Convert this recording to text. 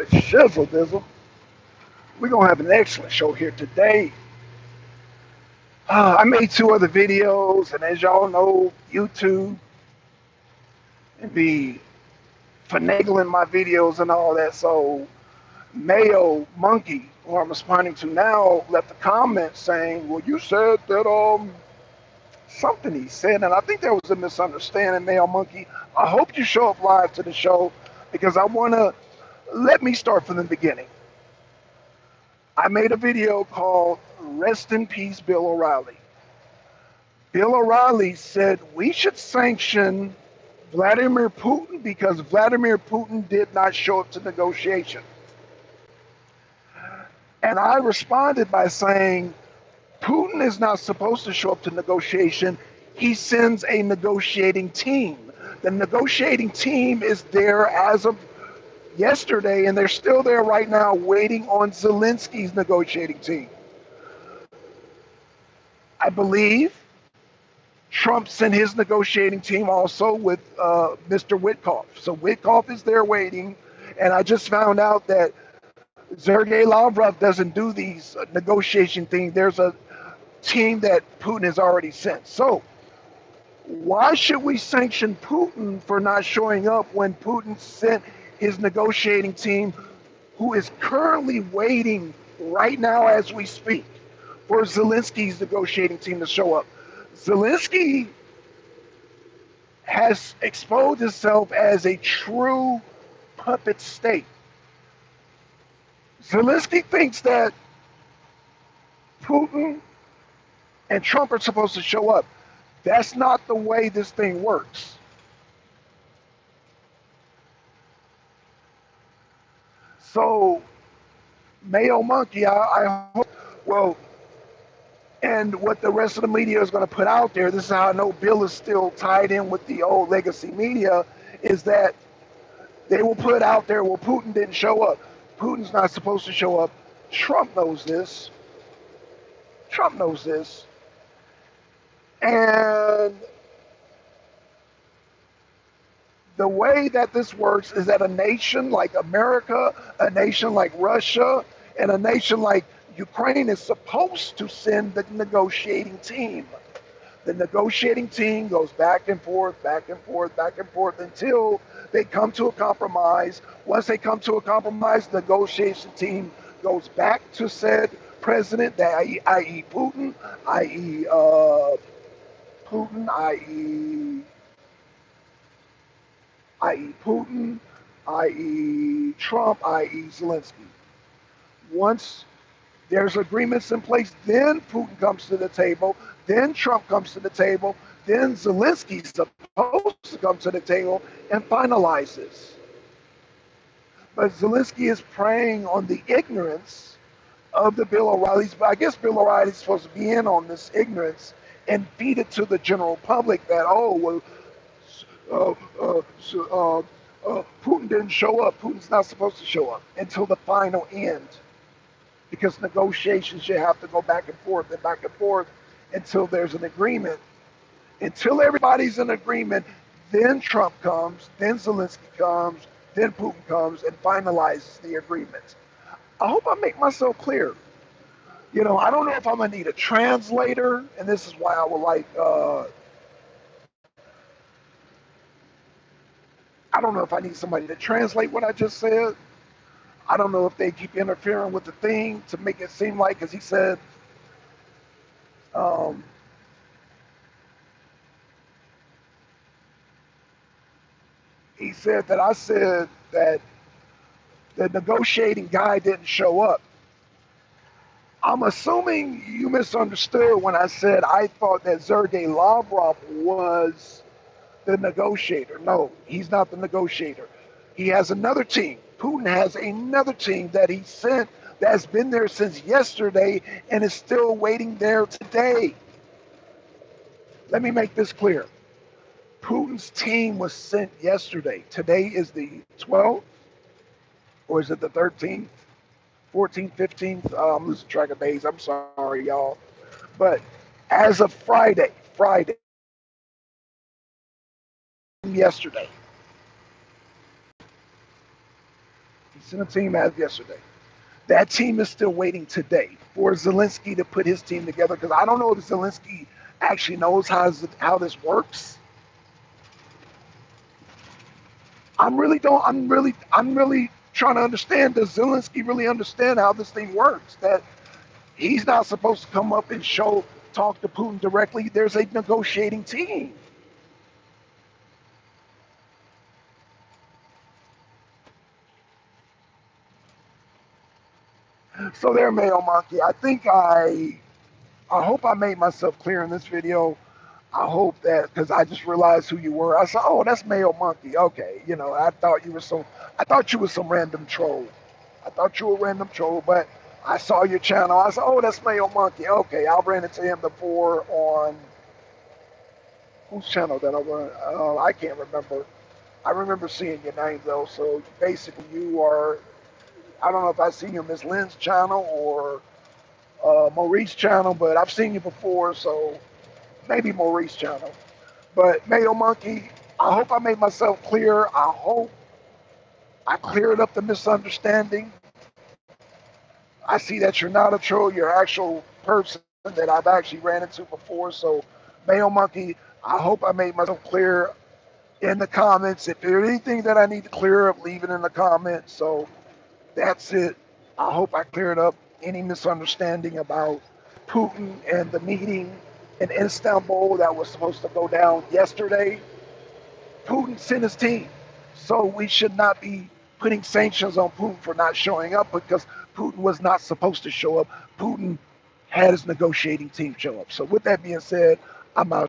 Holy shizzle dizzle. We're going to have an excellent show here today. I made two other videos, and as y'all know, YouTube and be finagling my videos and all that. So Mayo Monkey, who I'm responding to now, left a comment saying, well, you said that something he said, and I think there was a misunderstanding, Mayo Monkey. I hope you show up live to the show because I want to let me start from the beginning. I made a video called Rest in Peace, Bill O'Reilly. Bill O'Reilly said we should sanction Vladimir Putin because Vladimir Putin did not show up to negotiation. And I responded by saying Putin is not supposed to show up to negotiation. He sends a negotiating team. The negotiating team is there as of yesterday, and they're still there right now waiting on Zelensky's negotiating team. I believe Trump sent his negotiating team also with Mr. Witkoff. So Witkoff is there waiting, and I just found out that Sergei Lavrov doesn't do these negotiation things. There's a team that Putin has already sent. So why should we sanction Putin for not showing up when Putin sent his negotiating team, who is currently waiting right now as we speak for Zelensky's negotiating team to show up? Zelensky has exposed himself as a true puppet state. Zelensky thinks that Putin and Trump are supposed to show up. That's not the way this thing works. So, Mayo Monkey, I hope, well, and what the rest of the media is going to put out there, this is how I know Bill is still tied in with the old legacy media, is that they will put out there, well, Putin didn't show up. Putin's not supposed to show up. Trump knows this. Trump knows this. And the way that this works is that a nation like America, a nation like Russia, and a nation like Ukraine is supposed to send the negotiating team. The negotiating team goes back and forth, back and forth, back and forth until they come to a compromise. Once they come to a compromise, the negotiation team goes back to said president, i.e. Putin, i.e. Putin, i.e. Putin, i.e. Trump, i.e. Zelensky. Once there's agreements in place, then Putin comes to the table, then Trump comes to the table, then Zelensky's supposed to come to the table and finalizes. But Zelensky is preying on the ignorance of the Bill O'Reillys, but I guess Bill O'Reilly's supposed to be in on this ignorance and feed it to the general public that, oh, well, Putin didn't show up. Putin's not supposed to show up until the final end, because negotiations should have to go back and forth until there's an agreement. Until everybody's in agreement, then Trump comes, then Zelensky comes, then Putin comes and finalizes the agreement. I hope I make myself clear. You know, I don't know if I'm gonna need a translator, and this is why I would like. I don't know if I need somebody to translate what I just said. I don't know if they keep interfering with the thing to make it seem like, because um, he said that I said that the negotiating guy didn't show up. I'm assuming you misunderstood when I said I thought that Sergei Lavrov was the negotiator. No, he's not the negotiator. He has another team. Putin has another team that he sent that's been there since yesterday and is still waiting there today. Let me make this clear. Putin's team was sent yesterday. Today is the 12th, or is it the 13th, 14th, 15th? I'm losing track of days. I'm sorry, y'all. But as of Friday, yesterday, He sent a team as of yesterday. That team is still waiting today for Zelensky to put his team together because I don't know if Zelensky actually knows how this works. I'm really trying to understand. Does Zelensky really understand how this thing works? That he's not supposed to come up and talk to Putin directly. There's a negotiating team. So there, Mayo Monkey. I hope I made myself clear in this video. I hope that because I just realized who you were. I said, "Oh, that's Mayo Monkey." Okay, I thought you were some random troll. I thought you were a random troll, but I saw your channel. I said, "Oh, that's Mayo Monkey." Okay, I ran into him before on whose channel that I run? I can't remember. I remember seeing your name though. So basically, you are. I don't know if I seen you Miss Lynn's channel or Maurice's channel, but I've seen you before, so maybe Maurice's channel. But Mayo Monkey, I hope I made myself clear. I hope I cleared up the misunderstanding. I see that you're not a troll, you're an actual person that I've actually ran into before. So, Mayo Monkey, I hope I made myself clear in the comments. If there's anything that I need to clear up, leave it in the comments. So, that's it. I hope I cleared up any misunderstanding about Putin and the meeting in Istanbul that was supposed to go down yesterday. Putin sent his team. So we should not be putting sanctions on Putin for not showing up because Putin was not supposed to show up. Putin had his negotiating team show up. So with that being said, I'm out.